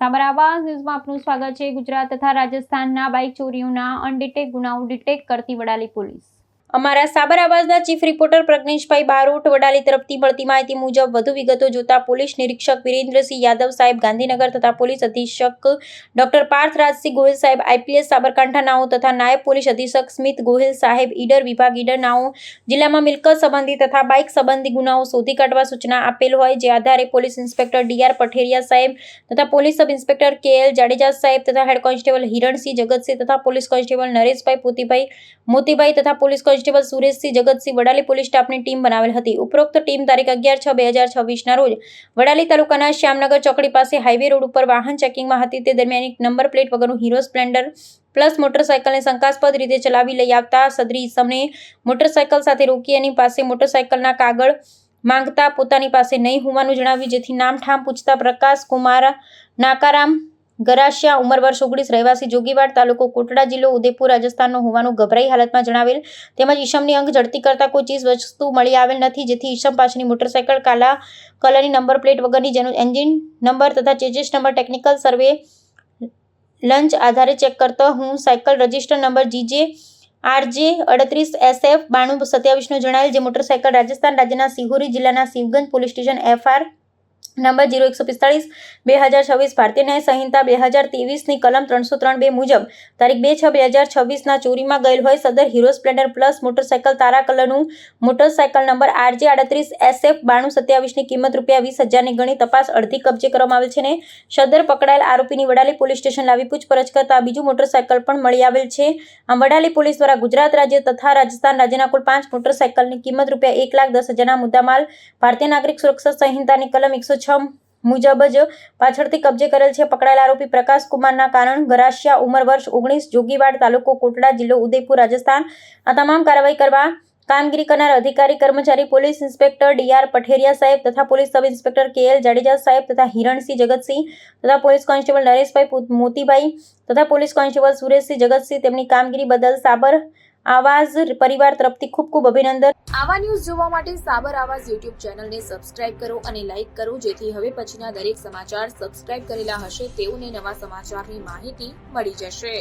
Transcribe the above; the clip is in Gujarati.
સાબર આવાઝ ન્યૂઝમાં આપનું સ્વાગત છે। ગુજરાત તથા રાજસ્થાનના બાઇક ચોરીઓના અનડિટેક ગુનાઓ ડિટેક્ટ કરતી વડાલી પોલીસ। અમારા સાબર આવાઝના ચીફ રિપોર્ટર પ્રજ્ઞેશભાઈ બારોટ વડાલી તરફથી મળતી માહિતી મુજબ વધુ વિગતો જોતા પોલીસ નિરીક્ષક વિરેન્દ્રસિંહ યાદવ સાહેબ ગાંધીનગર તથા પોલીસ અધિક્ષક ડોક્ટર પાર્થ રાજસિંહ ગોહિલ સાહેબ આઈપીએસ સાબરકાંઠા નાઓ તથા નાયબ પોલીસ અધિક્ષક સ્મિત ગોહિલ સાહેબ ઈડર વિભાગ ઈડર નાઓ જિલ્લામાં મિલકત સંબંધી તથા બાઇક સંબંધી ગુનાઓ શોધી કાઢવા સૂચના આપેલ હોય જે આધારે પોલીસ ઇન્સ્પેક્ટર ડીઆર પઠેરિયા સાહેબ તથા police sub inspector KL Jadeja સાહેબ તથા હેડ કોન્સ્ટેબલ હિરણસિંહ જગતસિંહ તથા પોલીસ કોન્સ્ટેબલ નરેશભાઈ મોતીભાઈ તથા police constable Sureshsinh Jagatsinh Vadali police સ્ટાફની ટીમ બનાવેલ હતી। ઉપરોક્ત ટીમ તારીખ 11/6/2026 રોજ વડાલી તાલુકાના શ્યામનગર ચોકડી પાસે હાઈવે રોડ ઉપર વાહન ચેકિંગમાં હતી। તે દરમિયાન એક નંબર પ્લેટ વગરનું હીરો સ્પ્લેન્ડર પ્લસ મોટરસાયકલને શંકાસ્પદ રીતે ચલાવી લઈ આવતા સદરી ઇસમને મોટરસાયકલ સાથે રોકી એની પાસે મોટરસાયકલના કાગળ માંગતા પોતાની પાસે નહીં હોવાનું જણાવ્યું, જેથી નામઠામ પૂછતા પ્રકાશ કુમાર નાકારામ ગરાસિયા ઉંમર વર્ષ 19 રહેવાસી જોગીવાડ તાલુકો કોટડા જિલ્લો ઉદયપુર રાજસ્થાનનો હોવાનું ગભરાઈ હાલતમાં જણાવેલ। તેમજ ઈસમની અંગ ઝડપી કરતા કોઈ ચીજ વસ્તુ મળી આવેલ નથી, જેથી ઈસમ પાસેની મોટરસાયકલ કાલા કલરની નંબર પ્લેટ વગરની જેનું એન્જિન નંબર તથા ચેસિસ નંબર ટેકનિકલ સર્વે લંચ આધારે ચેક કરતા હું cycle register number GJ RJ 38SF 9227 જણાવેલ, જે મોટરસાયકલ રાજસ્થાન રાજ્યના સિહોરી જિલ્લાના શિવગંજ પોલીસ સ્ટેશન FR નંબર 0145/2026 ભારતીય ન્યાય સંહિતા 2023ની કલમ 303(2) મુજબ તારીખ 2/6/2026ના ચોરીમાં ગયેલ હોય સદર હીરો સ્પ્લેન્ડર પ્લસ મોટરસાયકલ તારા કલરનું મોટરસાયકલ નંબર RJ 38SF 9227ની કિંમત ₹20,000ની ગણી તપાસ અડધી કબજે કરવામાં આવેલ છે ને સદર પકડાયેલ આરોપીની વડાલી પોલીસ સ્ટેશન લાવી પૂછપરછ કરતા બીજું મોટરસાયકલ પણ મળી આવેલ છે। આમ વડાલી પોલીસ દ્વારા ગુજરાત રાજ્ય તથા રાજસ્થાન રાજ્યના કુલ 5 મોટરસાયકલની કિંમત ₹1,10,000ના મુદ્દામાલ ભારતીય નાગરિક સુરક્ષા સંહિતાની કલમ 106 મુજબ જ પાછળથી કબજે કરેલ છે। પકડાયેલ આરોપી પ્રકાશ કુમારના કારણ ગરાસિયા ઉંમર વર્ષ 19 જોગીવાડ તાલુકો કોટડા જિલ્લો ઉદયપુર રાજસ્થાન। આ તમામ કાર્યવાહી કરવા કામગીરી કરનાર અધિકારી કર્મચારી પોલીસ ઇન્સ્પેક્ટર ડીઆર પઠેરિયા સાહેબ તથા police sub inspector KL Jadeja સાહેબ તથા હિરણસિંહ જગતસિંહ તથા પોલીસ કોન્સ્ટેબલ નરેશભાઈ મોતીભાઈ તથા પોલીસ કોન્સ્ટેબલ સુરેશસિંહ જગતસિંહ તેમની કામગીરી બદલ સાબર આવાઝ પરિવાર તરફથી ખૂબ ખૂબ અભિનંદન। આવા ન્યૂઝ જોવા માટે સાબર આવાઝ યુટ્યુબ ચેનલને સબસ્ક્રાઇબ કરો અને લાઇક કરો, જેથી હવે પછીના દરેક સમાચાર સબસ્ક્રાઇબ કરેલા હશે તેઓને નવા સમાચારની માહિતી મળી જશે।